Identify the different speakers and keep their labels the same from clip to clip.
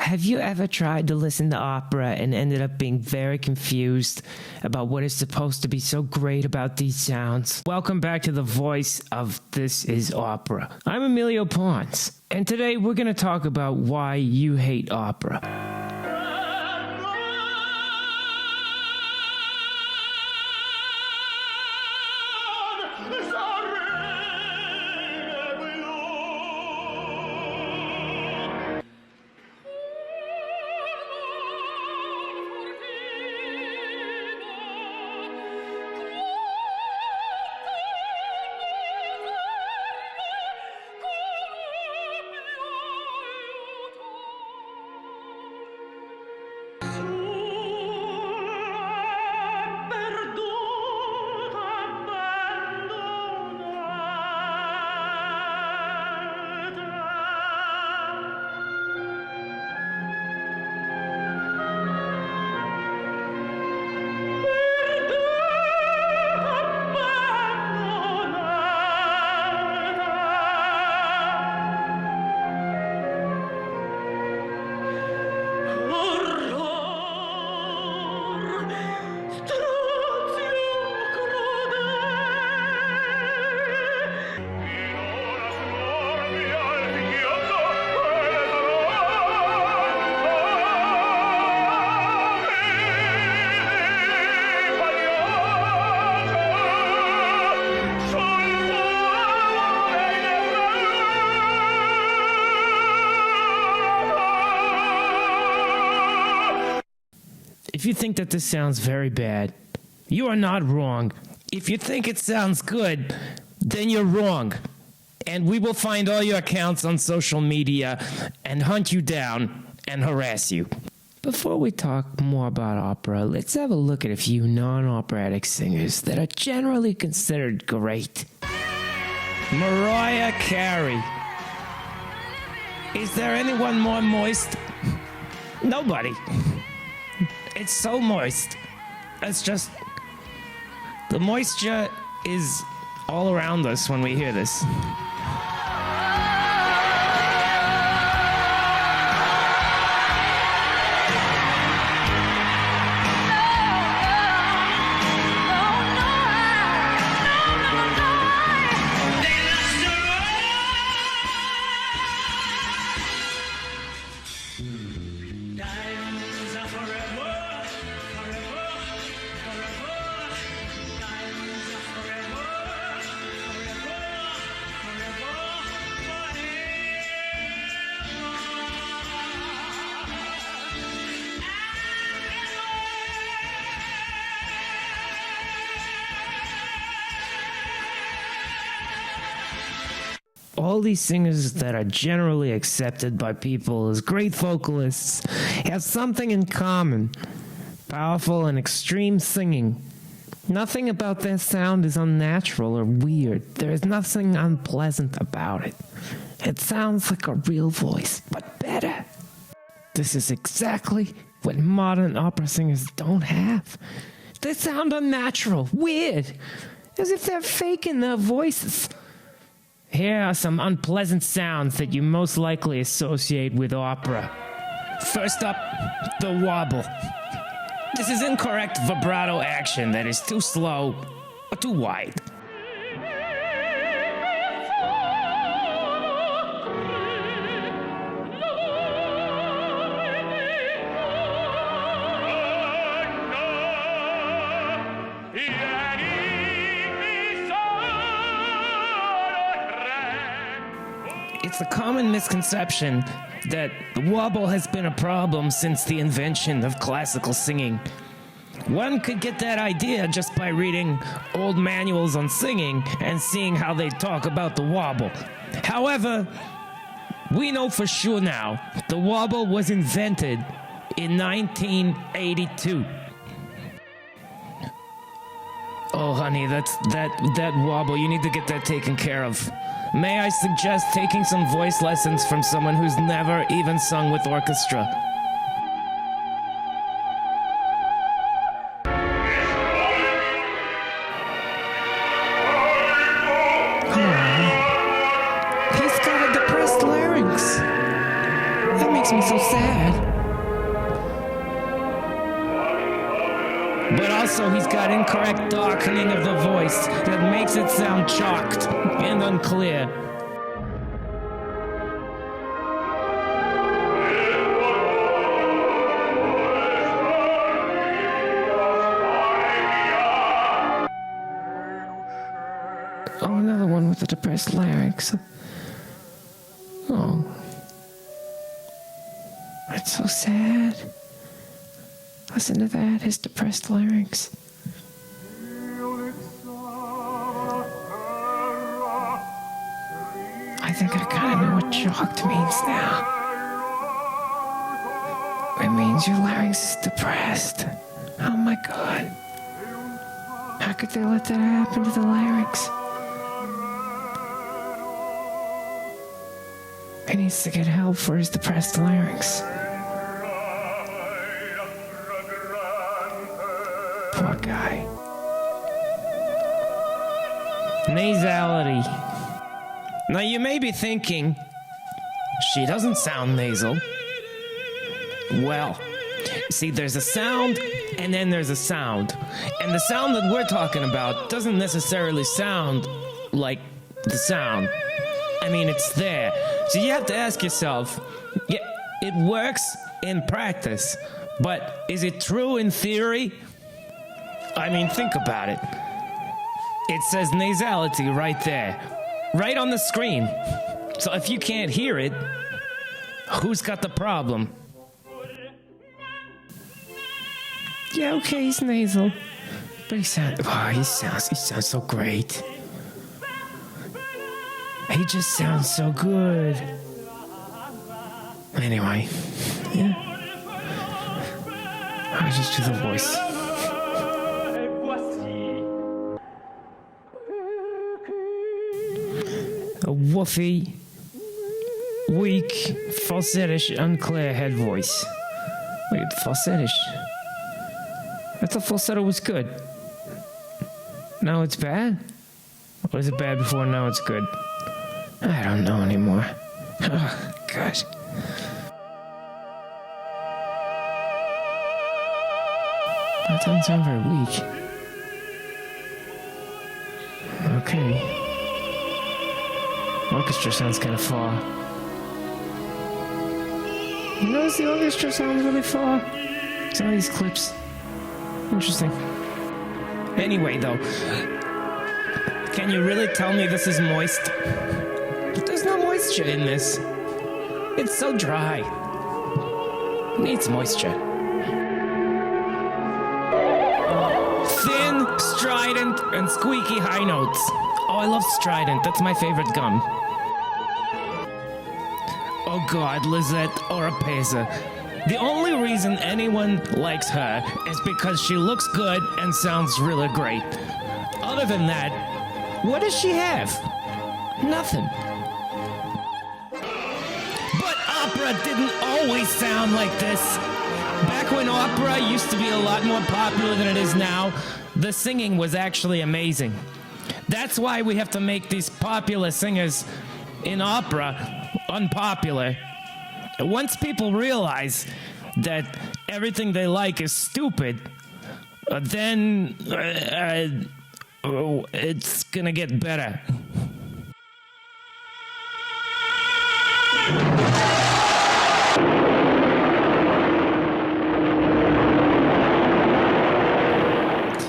Speaker 1: Have you ever tried to listen to opera and ended up being very confused about what is supposed to be so great about these sounds? Welcome back to the voice of This Is Opera. I'm Emilio Pons, and today we're going to talk about why you hate opera. If you think that this sounds very bad, you are not wrong. If you think it sounds good, then you're wrong. And we will find all your accounts on social media and hunt you down and harass you. Before we talk more about opera, let's have a look at a few non-operatic singers that are generally considered great. Mariah Carey. Is there anyone more moist? Nobody. It's so moist. It's just... the moisture is all around us when we hear this. All these singers that are generally accepted by people as great vocalists have something in common: powerful and extreme singing. Nothing about their sound is unnatural or weird. There is nothing unpleasant about it. It sounds like a real voice, but better. This is exactly what modern opera singers don't have. They sound unnatural, weird, as if they're faking their voices. Here are some unpleasant sounds that you most likely associate with opera. First up, the wobble. This is incorrect vibrato action that is too slow or too wide. It's a common misconception that the wobble has been a problem since the invention of classical singing. One could get that idea just by reading old manuals on singing and seeing how they talk about the wobble. However, we know for sure now the wobble was invented in 1982. Oh, honey, that wobble, you need to get that taken care of. May I suggest taking some voice lessons from someone who's never even sung with orchestra? He's got a depressed larynx. That makes makes me so sad. But also, he's got incorrect darkening of the voice that makes it sound chalked and unclear. Oh, another one with the depressed larynx. Oh. That's so sad. Listen to that, his depressed larynx. I think I kind of know what chalked means now. It means your larynx is depressed. Oh my God. How could they let that happen to the larynx? He needs to get help for his depressed larynx. Poor guy. Nasality. Now you may be thinking, she doesn't sound nasal. Well, see, there's a sound and then there's a sound. And the sound that we're talking about doesn't necessarily sound like the sound. I mean, it's there. So you have to ask yourself, yeah, it works in practice, but is it true in theory? I mean, think about it. It says nasality right there, right on the screen. So if you can't hear it, who's got the problem? Yeah, okay, he's nasal, but he sounds so great. He just sounds so good. Anyway, yeah. I'll just do the voice. A woofy, weak, falsettish, unclear head voice. Wait, falsettish? I thought falsetto was good. Now it's bad? Or was it bad before, now it's good? I don't know anymore. Oh, God. That doesn't sound very weak. Okay. Orchestra sounds kind of far. You notice the orchestra sounds really far? Some of these clips. Interesting. Anyway, though, can you really tell me this is moist? There's no moisture in this. It's so dry. It needs moisture. Thin, strident, and squeaky high notes. Oh, I love strident. That's my favorite gum. Oh God, Lizette Oropesa. The only reason anyone likes her is because she looks good and sounds really great. Other than that, what does she have? Nothing. But opera didn't always sound like this. Back when opera used to be a lot more popular than it is now, the singing was actually amazing. That's why we have to make these popular singers in opera unpopular. Once people realize that everything they like is stupid, then it's gonna get better.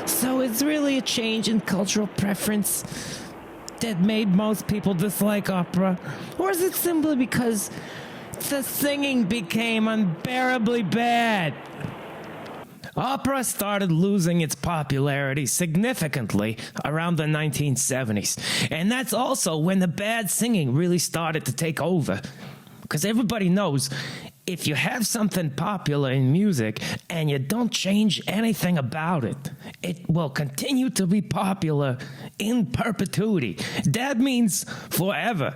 Speaker 1: So it's really a change in cultural preference that made most people dislike opera? Or is it simply because the singing became unbearably bad? Opera started losing its popularity significantly around the 1970s. And that's also when the bad singing really started to take over. Because everybody knows if you have something popular in music and you don't change anything about it, it will continue to be popular in perpetuity. That means forever.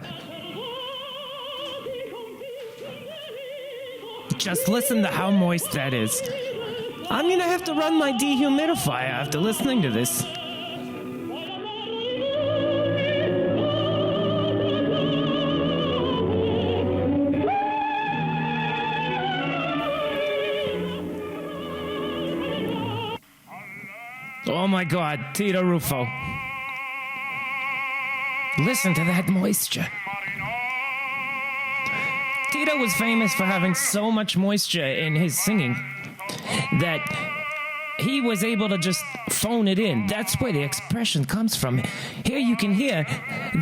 Speaker 1: Just listen to how moist that is. I'm gonna have to run my dehumidifier after listening to this. Oh my God, Tito Rufo. Listen to that moisture. Tito was famous for having so much moisture in his singing that he was able to just phone it in. That's where the expression comes from. Here you can hear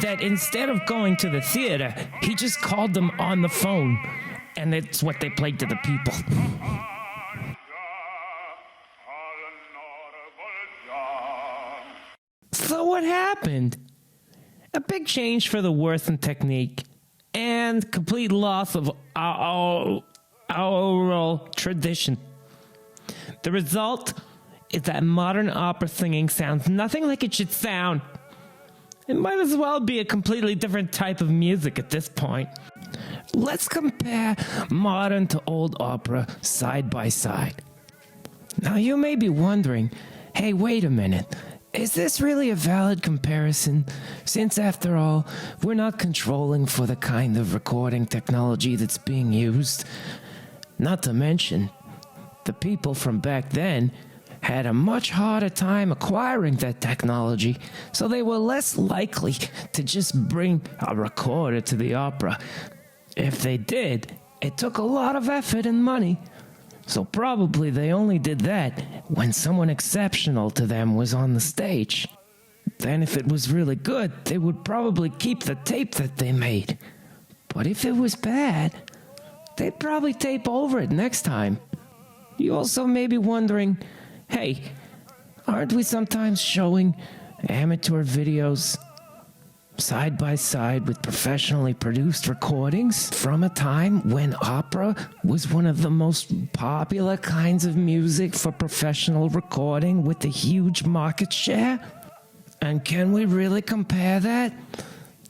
Speaker 1: that instead of going to the theater, he just called them on the phone, and that's what they played to the people. So what happened? A big change for the worse in technique, and complete loss of our oral tradition. The result is that modern opera singing sounds nothing like it should sound. It might as well be a completely different type of music at this point. Let's compare modern to old opera side by side. Now you may be wondering, hey, wait a minute. Is this really a valid comparison? Since, after all, we're not controlling for the kind of recording technology that's being used. Not to mention, the people from back then had a much harder time acquiring that technology, so they were less likely to just bring a recorder to the opera. If they did, it took a lot of effort and money. So probably they only did that when someone exceptional to them was on the stage. Then if it was really good, they would probably keep the tape that they made. But if it was bad, they'd probably tape over it next time. You also may be wondering, hey, aren't we sometimes showing amateur videos side by side with professionally produced recordings from a time when opera was one of the most popular kinds of music for professional recording with a huge market share? And can we really compare that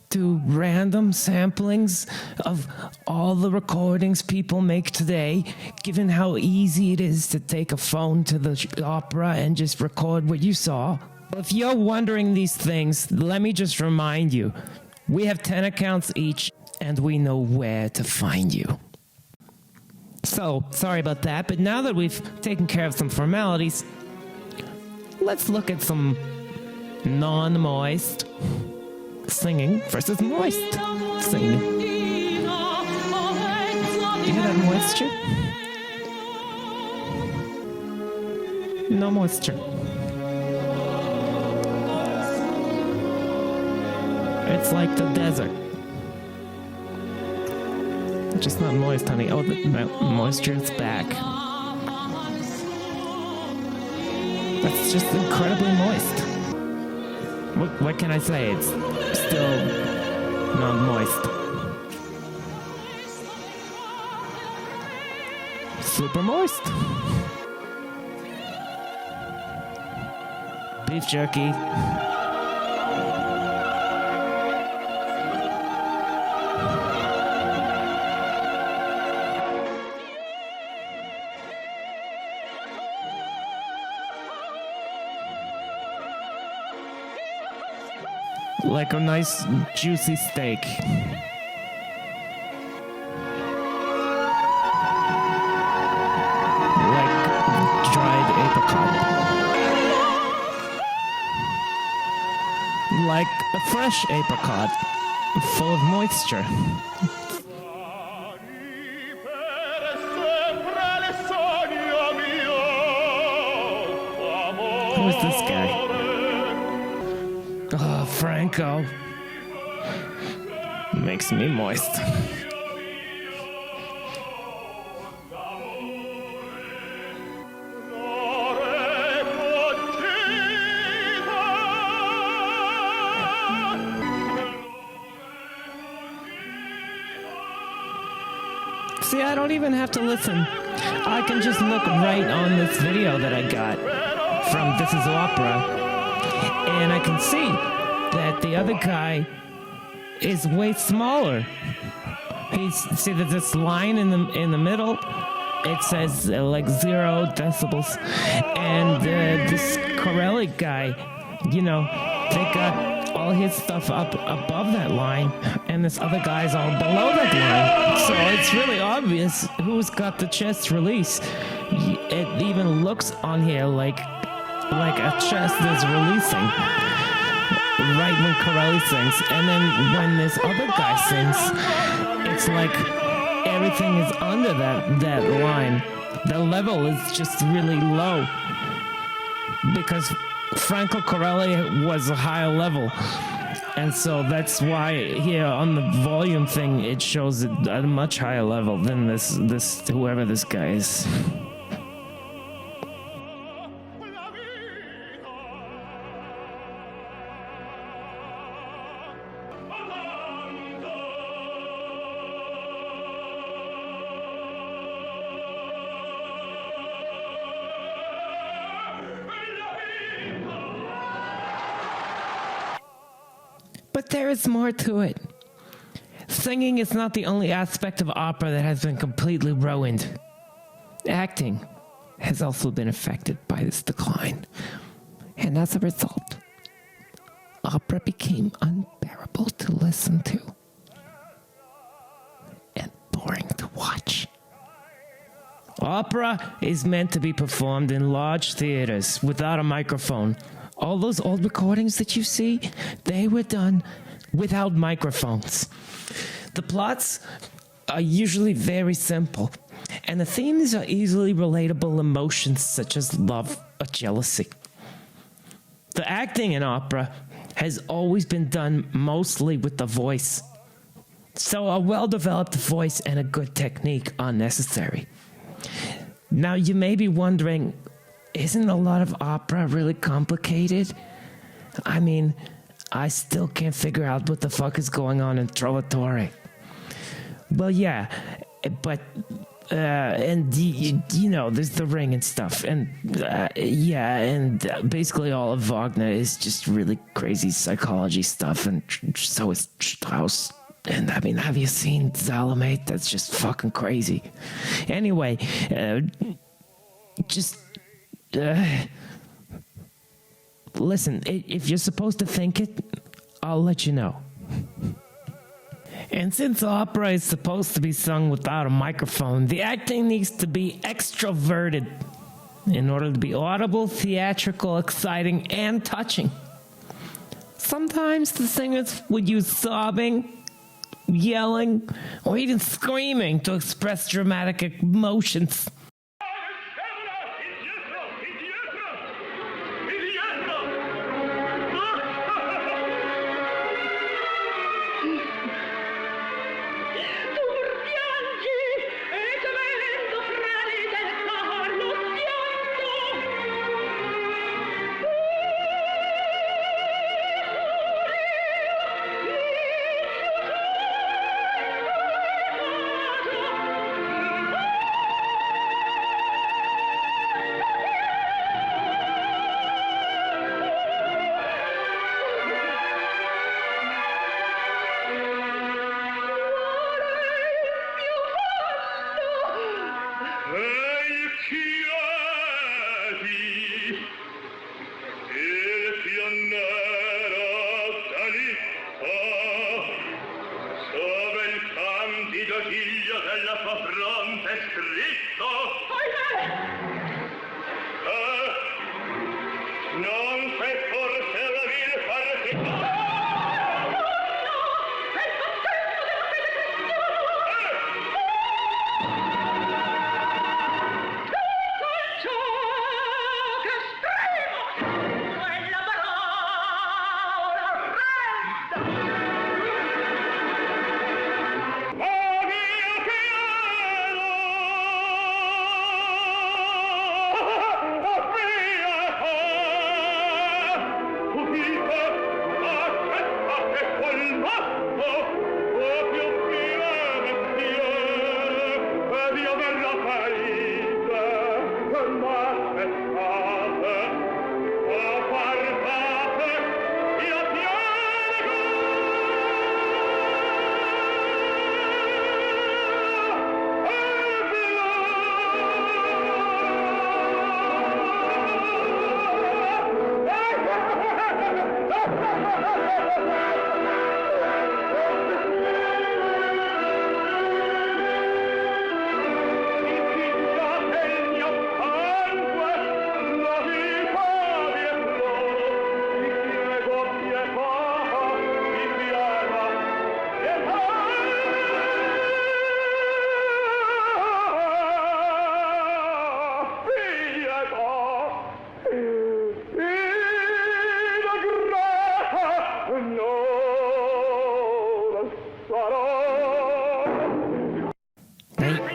Speaker 1: to random samplings of all the recordings people make today, given how easy it is to take a phone to the opera and just record what you saw? If you're wondering these things, let me just remind you, we have 10 accounts each, and we know where to find you. So, sorry about that, but now that we've taken care of some formalities, let's look at some non-moist singing versus moist singing. You hear that moisture? No moisture. It's like the desert. Just not moist, honey. Oh, the moisture is back. That's just incredibly moist. What can I say? It's still not moist. Super moist. Beef jerky. Like a nice juicy steak. Like dried apricot. Like a fresh apricot, full of moisture. Who's this guy? Oh, Franco. Makes me moist. See, I don't even have to listen. I can just look right on this video that I got from This Is Opera, and I can see that the other guy is way smaller. See that this line in the middle, it says like 0 decibels, and this Corelli guy, you know, they got all his stuff up above that line, and this other guy's all below that line. So it's really obvious who's got the chest release. It even looks on here like like a chest is releasing right when Corelli sings, and then when this other guy sings, it's like everything is under that line. The level is just really low because Franco Corelli was a higher level. And so that's why here on the volume thing, it shows it at a much higher level than this whoever this guy is. But there is more to it. Singing is not the only aspect of opera that has been completely ruined. Acting has also been affected by this decline. And as a result, opera became unbearable to listen to and boring to watch. Opera is meant to be performed in large theaters without a microphone. All those old recordings that you see, they were done without microphones. The plots are usually very simple, and the themes are easily relatable emotions such as love or jealousy. The acting in opera has always been done mostly with the voice, so a well-developed voice and a good technique are necessary. Now, you may be wondering, isn't a lot of opera really complicated? I mean, I still can't figure out what the fuck is going on in Trovatore. Well, yeah, but, and you know, there's the ring and stuff, and, yeah, and basically all of Wagner is just really crazy psychology stuff, and so is Strauss. And I mean, have you seen Salome? That's just fucking crazy. Anyway, just... listen, if you're supposed to think it, I'll let you know. And since opera is supposed to be sung without a microphone, the acting needs to be extroverted in order to be audible, theatrical, exciting, and touching. Sometimes the singers would use sobbing, yelling, or even screaming to express dramatic emotions.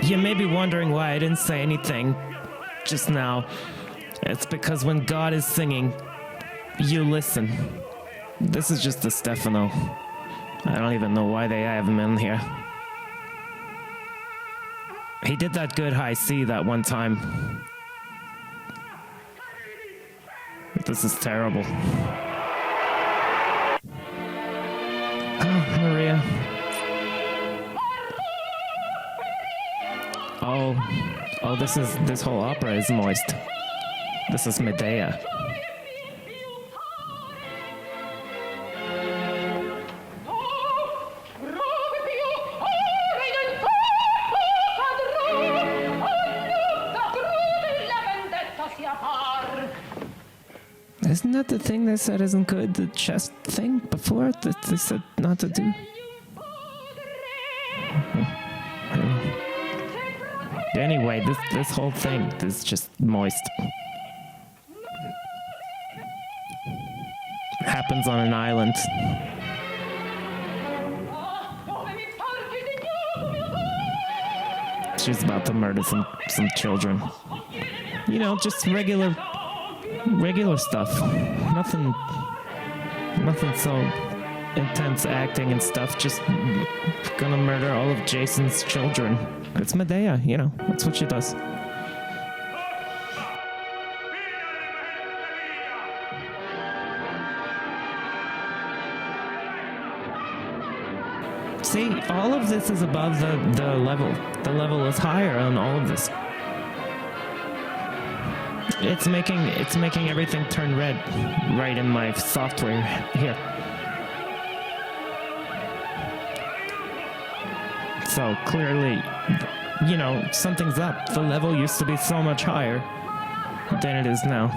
Speaker 1: You may be wondering why I didn't say anything just now. It's because when God is singing, you listen. This is just the Stefano. I don't even know why they have him in here. He did that good high C that one time. This is terrible. Oh, Maria. Oh, this whole opera is moist. This is Medea. Isn't that the thing they said isn't good? The chest thing before that they said not to do? Anyway, this whole thing is just moist. Happens on an island. She's about to murder some children. You know, just regular stuff. Nothing so intense acting and stuff. Just gonna murder all of Jason's children. It's Medea, you know. That's what she does. See, all of this is above the level. The level is higher on all of this. It's making everything turn red right in my software here. So clearly, you know, something's up. The level used to be so much higher than it is now.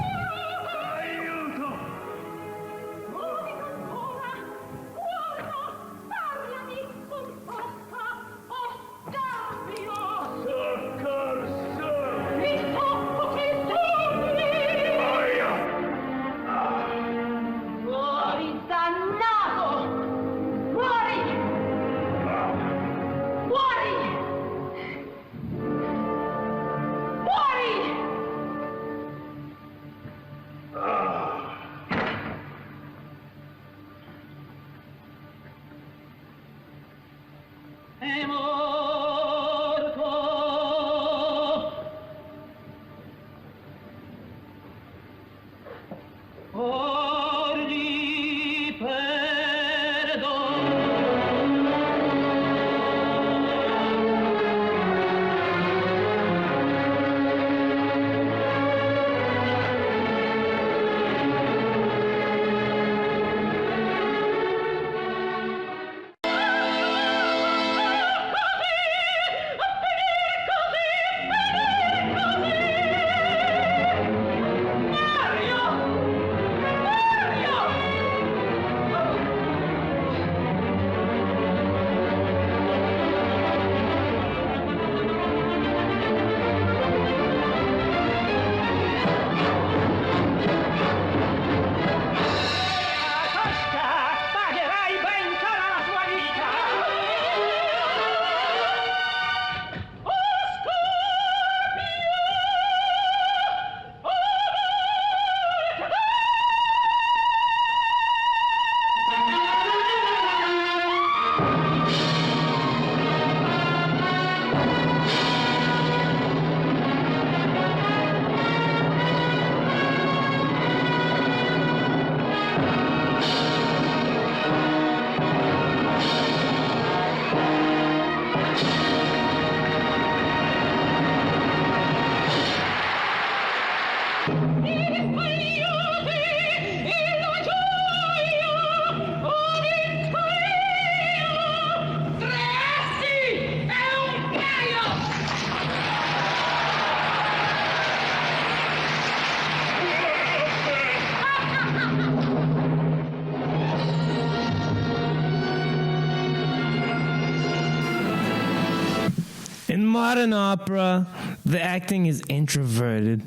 Speaker 1: In modern opera, the acting is introverted.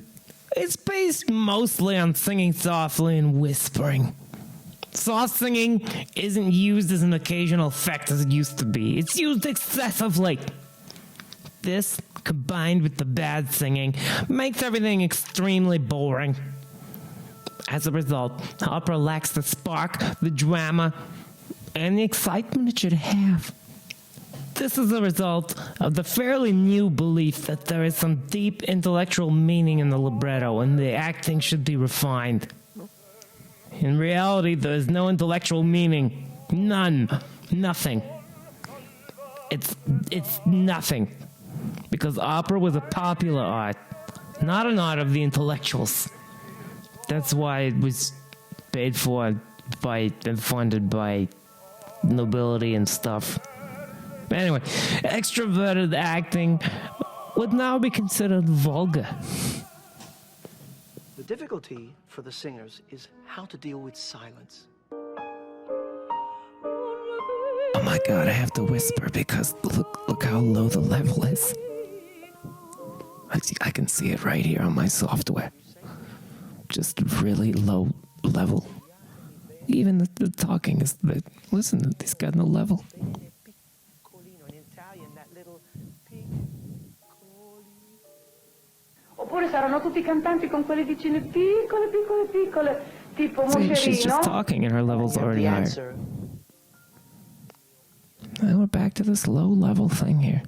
Speaker 1: It's based mostly on singing softly and whispering. Soft singing isn't used as an occasional effect as it used to be. It's used excessively. This, combined with the bad singing, makes everything extremely boring. As a result, opera lacks the spark, the drama, and the excitement it should have. This is a result of the fairly new belief that there is some deep intellectual meaning in the libretto and the acting should be refined. In reality, there is no intellectual meaning. None. Nothing. It's nothing. Because opera was a popular art, not an art of the intellectuals. That's why it was paid for by and funded by nobility and stuff. But anyway, extroverted acting would now be considered vulgar.
Speaker 2: The difficulty for the singers is how to deal with silence.
Speaker 1: Oh my god, I have to whisper because look how low the level is. I can see it right here on my software. Just really low level. Even the talking is listen, he's got no level.
Speaker 3: Oppure saranno tutti cantanti con quelle vicine piccole, piccole, piccole, tipo Moscerino.
Speaker 1: She's just talking and her level's already higher. Now we're back to this low level thing here.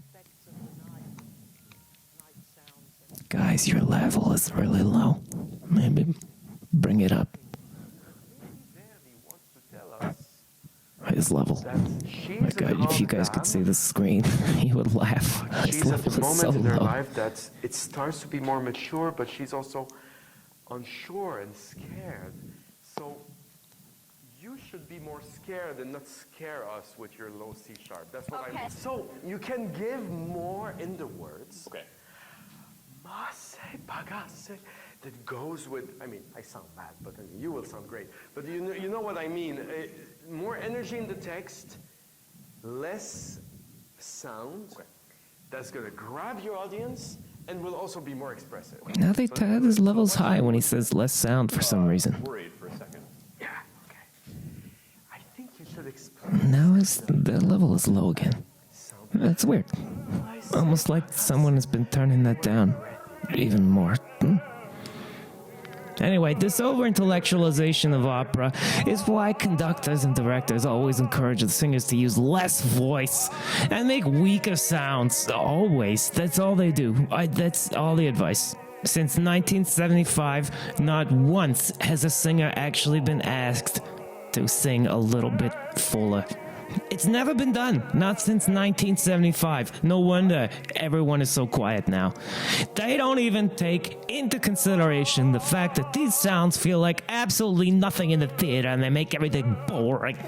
Speaker 1: Guys, your level is really low. Maybe bring it up. His level. Oh my god, if you guys could see the screen, you would laugh.
Speaker 4: She's at the moment in her life that it starts to be more mature, but she's also unsure and scared. So you should be more scared and not scare us with your low C sharp. That's what I mean. So you can give more in the words. Okay. Masse, pagasse. That goes with, I mean, I sound bad, but I mean, you will sound great. But you know what I mean. More energy in the text, less sound. Okay. That's going to grab your audience and will also be more expressive.
Speaker 1: Now they tie his levels high when he says less sound for some reason.
Speaker 4: Worried for a second. Yeah, okay. I think you should explain.
Speaker 1: Now the level is low again. That's weird. Almost like someone has been turning that down even more. Anyway, this over-intellectualization of opera is why conductors and directors always encourage the singers to use less voice and make weaker sounds. Always. That's all they do. That's all the advice. Since 1975, not once has a singer actually been asked to sing a little bit fuller. It's never been done, not since 1975. No wonder everyone is so quiet now. They don't even take into consideration the fact that these sounds feel like absolutely nothing in the theater and they make everything boring.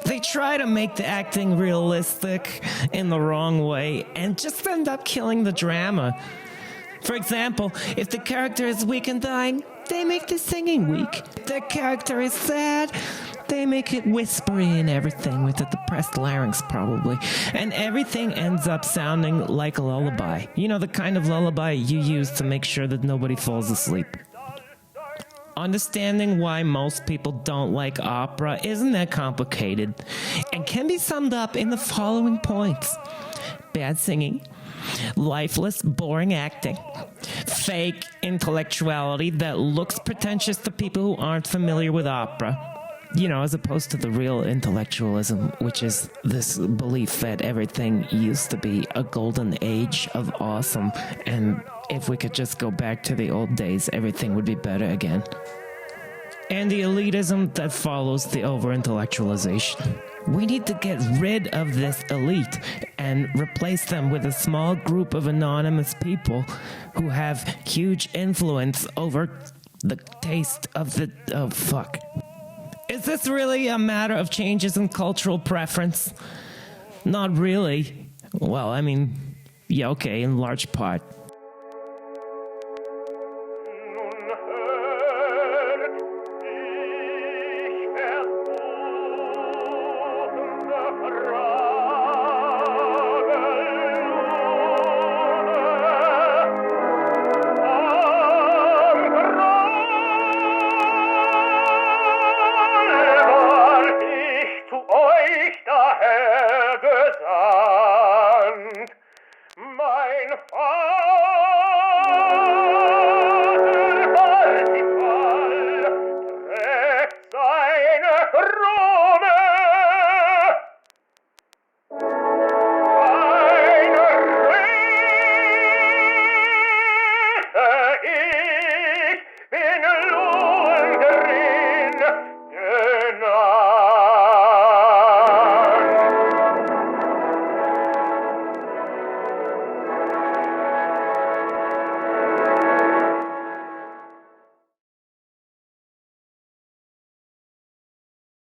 Speaker 1: They try to make the acting realistic in the wrong way and just end up killing the drama. For example, if the character is weak and dying, they make the singing weak. If the character is sad, they make it whispery and everything with a depressed larynx probably. And everything ends up sounding like a lullaby. You know, the kind of lullaby you use to make sure that nobody falls asleep. Understanding why most people don't like opera isn't that complicated and can be summed up in the following points. Bad singing, lifeless, boring acting, fake intellectuality that looks pretentious to people who aren't familiar with opera, you know, as opposed to the real intellectualism, which is this belief that everything used to be a golden age of awesome, and if we could just go back to the old days, everything would be better again. And the elitism that follows the over-intellectualization. We need to get rid of this elite and replace them with a small group of anonymous people who have huge influence over the taste of the... oh, fuck. Is this really a matter of changes in cultural preference? Not really. Well, I mean, yeah, okay, in large part.